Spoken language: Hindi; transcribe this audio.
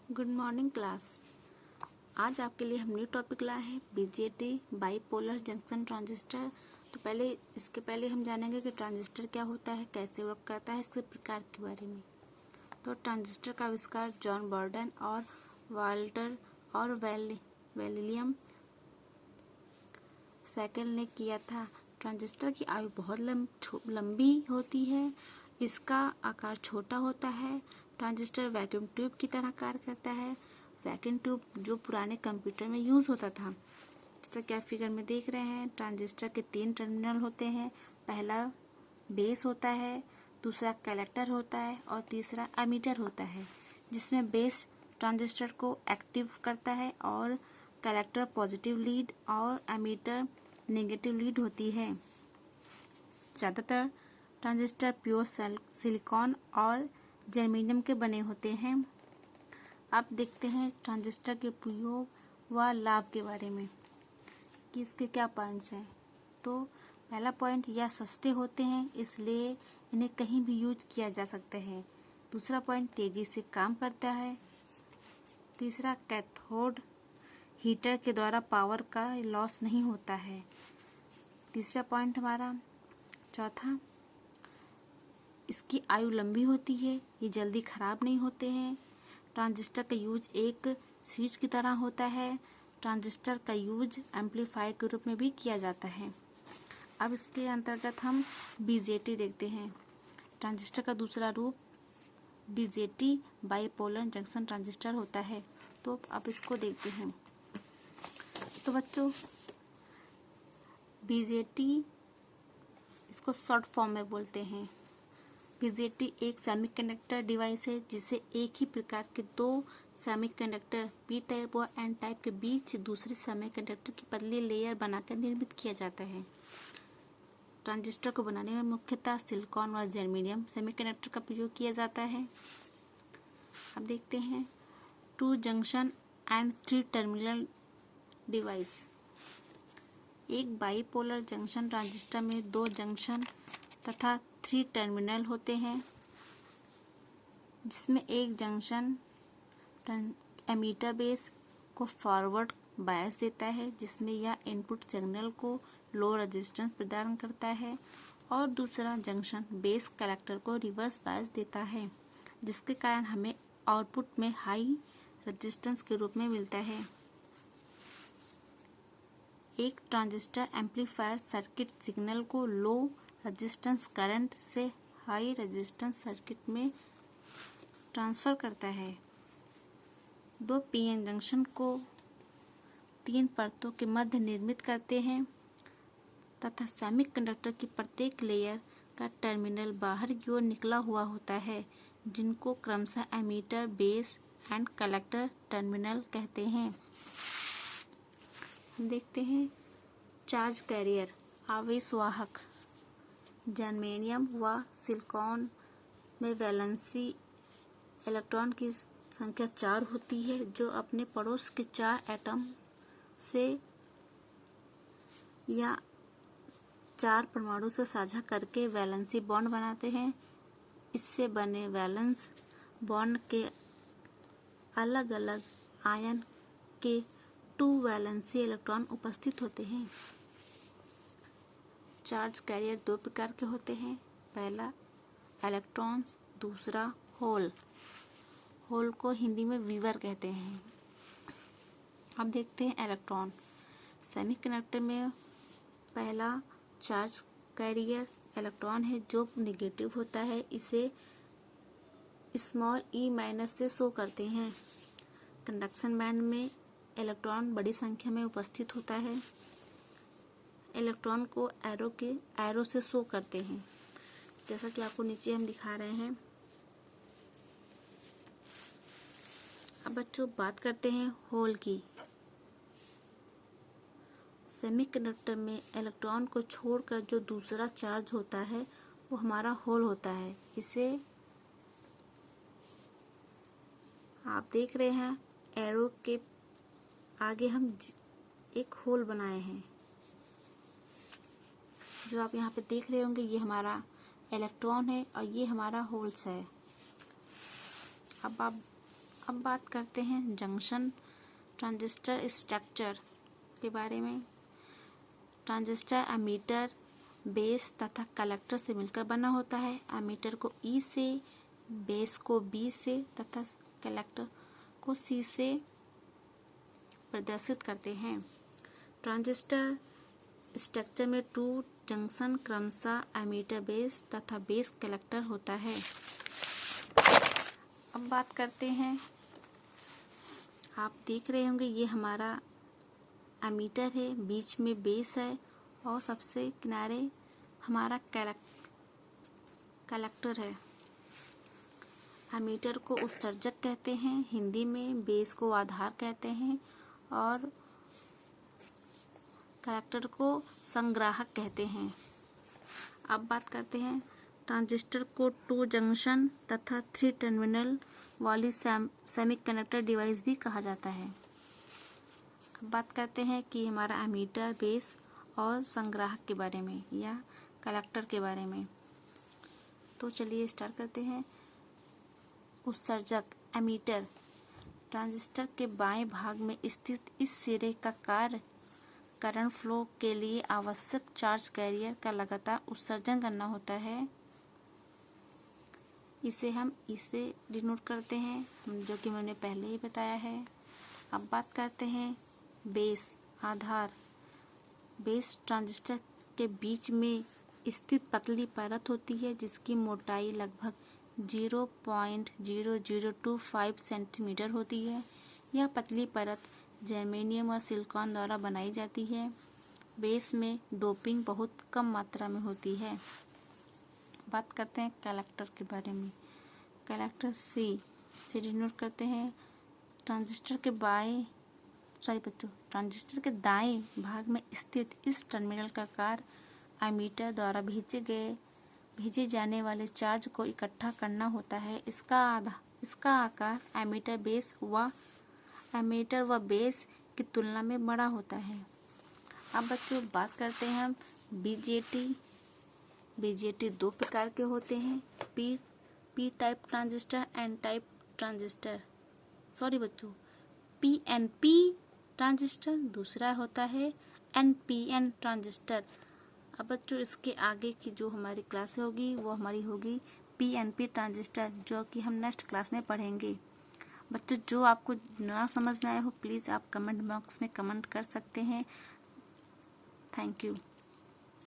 Good morning class. आज आपके लिए हम न्यू टॉपिक लाए हैं बीजेटी बाईपोलर जंक्शन ट्रांजिस्टर। तो इसके पहले हम जानेंगे कि ट्रांजिस्टर क्या होता है, कैसे वर्क करता है, इसके प्रकार के बारे में। तो ट्रांजिस्टर का आविष्कार जॉन बर्डन और वाल्टर और विलियम सेकेंड ने किया था। ट्रांजिस्टर की आयु बहुत लंबी होती है। इसका आकार छोटा होता है। ट्रांजिस्टर वैक्यूम ट्यूब की तरह कार्य करता है। वैक्यूम ट्यूब जो पुराने कंप्यूटर में यूज होता था, जैसा कि आप फिगर में देख रहे हैं। ट्रांजिस्टर के 3 टर्मिनल होते हैं। पहला बेस होता है, दूसरा कलेक्टर होता है और तीसरा एमीटर होता है, जिसमें बेस ट्रांजिस्टर को एक्टिव करता है और कलेक्टर पॉजिटिव लीड और एमीटर नेगेटिव लीड होती है। ज़्यादातर ट्रांजिस्टर प्योर सिलिकॉन और जर्मेनियम के बने होते हैं। अब देखते हैं ट्रांजिस्टर के उपयोग व लाभ के बारे में कि इसके क्या पॉइंट्स हैं। तो पहला पॉइंट, यह सस्ते होते हैं, इसलिए इन्हें कहीं भी यूज किया जा सकता है। दूसरा पॉइंट, तेजी से काम करता है। तीसरा, कैथोड हीटर के द्वारा पावर का लॉस नहीं होता है। तीसरा पॉइंट हमारा। चौथा, इसकी आयु लंबी होती है, ये जल्दी खराब नहीं होते हैं। ट्रांजिस्टर का यूज एक स्विच की तरह होता है। ट्रांजिस्टर का यूज एम्पलीफायर के रूप में भी किया जाता है। अब इसके अंतर्गत हम बीजेटी देखते हैं। ट्रांजिस्टर का दूसरा रूप बीजेटी बाईपोलर जंक्शन ट्रांजिस्टर होता है। तो अब इसको देखते हैं। तो बच्चों, बीजेटी इसको शॉर्ट फॉर्म में बोलते हैं। बीजेटी एक सेमीकंडक्टर डिवाइस है जिसे एक ही प्रकार के 2 सेमीकंडक्टर पी टाइप और एन टाइप के बीच दूसरे सेमीकंडक्टर की पतली लेयर बनाकर निर्मित किया जाता है। ट्रांजिस्टर को बनाने में मुख्यतः सिलिकॉन और जर्मेनियम सेमीकंडक्टर का प्रयोग किया जाता है। अब देखते हैं 2 जंक्शन एंड 3 टर्मिनल डिवाइस। एक बाईपोलर जंक्शन ट्रांजिस्टर में 2 जंक्शन तथा 3 टर्मिनल होते हैं, जिसमें एक जंक्शन एमीटर बेस को फॉरवर्ड बायस देता है, जिसमें यह इनपुट सिग्नल को लो रेजिस्टेंस प्रदान करता है, और दूसरा जंक्शन बेस कलेक्टर को रिवर्स बायस देता है, जिसके कारण हमें आउटपुट में हाई रेजिस्टेंस के रूप में मिलता है। एक ट्रांजिस्टर एम्पलीफायर सर्किट सिग्नल को लो रेजिस्टेंस करंट से हाई रेजिस्टेंस सर्किट में ट्रांसफर करता है। 2 पीएन जंक्शन को 3 परतों के मध्य निर्मित करते हैं तथा सेमीकंडक्टर की प्रत्येक लेयर का टर्मिनल बाहर की ओर निकला हुआ होता है, जिनको क्रमशः emitter, base and collector terminal कहते हैं। हम देखते हैं चार्ज कैरियर, आवेशवाहक। जर्मेनियम व सिलिकॉन में वैलेंसी इलेक्ट्रॉन की संख्या 4 होती है, जो अपने पड़ोस के 4 एटम से या 4 परमाणु से साझा करके वैलेंसी बॉन्ड बनाते हैं। इससे बने वैलेंस बॉन्ड के अलग अलग आयन के 2 वैलेंसी इलेक्ट्रॉन उपस्थित होते हैं। चार्ज कैरियर 2 प्रकार के होते हैं। पहला इलेक्ट्रॉन्स, दूसरा होल। होल को हिंदी में वीवर कहते हैं। अब देखते हैं इलेक्ट्रॉन। सेमीकंडक्टर में पहला चार्ज कैरियर इलेक्ट्रॉन है, जो नेगेटिव होता है। इसे स्मॉल e- से शो करते हैं। कंडक्शन बैंड में इलेक्ट्रॉन बड़ी संख्या में उपस्थित होता है। इलेक्ट्रॉन को एरो से शो करते हैं, जैसा कि आपको नीचे हम दिखा रहे हैं। अब बच्चों, बात करते हैं होल की। सेमीकंडक्टर में इलेक्ट्रॉन को छोड़कर जो दूसरा चार्ज होता है, वो हमारा होल होता है। इसे आप देख रहे हैं, एरो के आगे हम एक होल बनाए हैं, जो आप यहाँ पे देख रहे होंगे। ये हमारा इलेक्ट्रॉन है और ये हमारा होल्स है। अब अब बात करते हैं जंक्शन ट्रांजिस्टर स्ट्रक्चर के बारे में। ट्रांजिस्टर एमीटर, बेस तथा कलेक्टर से मिलकर बना होता है। एमीटर को E से, बेस को B से तथा कलेक्टर को C से प्रदर्शित करते हैं। ट्रांजिस्टर स्ट्रक्चर में 2 जंक्शन क्रमशः एमीटर बेस तथा बेस कलेक्टर होता है। अब बात करते हैं, आप देख रहे होंगे ये हमारा एमीटर है, बीच में बेस है और सबसे किनारे हमारा कलेक्टर है। एमीटर को उत्सर्जक कहते हैं हिंदी में, बेस को आधार कहते हैं और कलेक्टर को संग्राहक कहते हैं। अब बात करते हैं, ट्रांजिस्टर को 2 जंक्शन तथा 3 टर्मिनल वाली सेमीकंडक्टर डिवाइस भी कहा जाता है। अब बात करते हैं कि हमारा एमीटर, बेस और संग्राहक के बारे में या कलेक्टर के बारे में। तो चलिए स्टार्ट करते हैं। उत्सर्जक एमीटर ट्रांजिस्टर के बाएं भाग में स्थित इस सिरे का कार्य करंट फ्लो के लिए आवश्यक चार्ज कैरियर का लगातार उत्सर्जन करना होता है। इसे हम इसे डिनोट करते हैं, जो कि मैंने पहले ही बताया है। अब बात करते हैं बेस, आधार। बेस ट्रांजिस्टर के बीच में स्थित पतली परत होती है जिसकी मोटाई लगभग 0.0025 सेंटीमीटर होती है। यह पतली परत जर्मेनियम और सिलिकॉन द्वारा बनाई जाती है। बेस में डोपिंग बहुत कम मात्रा में होती है। बात करते हैं कलेक्टर के बारे में। कलेक्टर से डिनोट करते हैं ट्रांजिस्टर के दाएं भाग में स्थित इस टर्मिनल का कार्य एमीटर द्वारा भेजे जाने वाले चार्ज को इकट्ठा करना होता है। इसका आकार एमीटर व बेस की तुलना में बड़ा होता है। अब बच्चों बात करते हैं हम बीजेटी 2 प्रकार के होते हैं, P type transistor, N type transistor. PNP transistor, दूसरा होता है NPN ट्रांजिस्टर। अब बच्चों इसके आगे की जो हमारी क्लास होगी वो हमारी होगी PNP ट्रांजिस्टर, जो कि हम नेक्स्ट क्लास में पढ़ेंगे। बच्चों जो आपको ना समझ में आए हो प्लीज़ आप कमेंट बॉक्स में कमेंट कर सकते हैं। Thank you.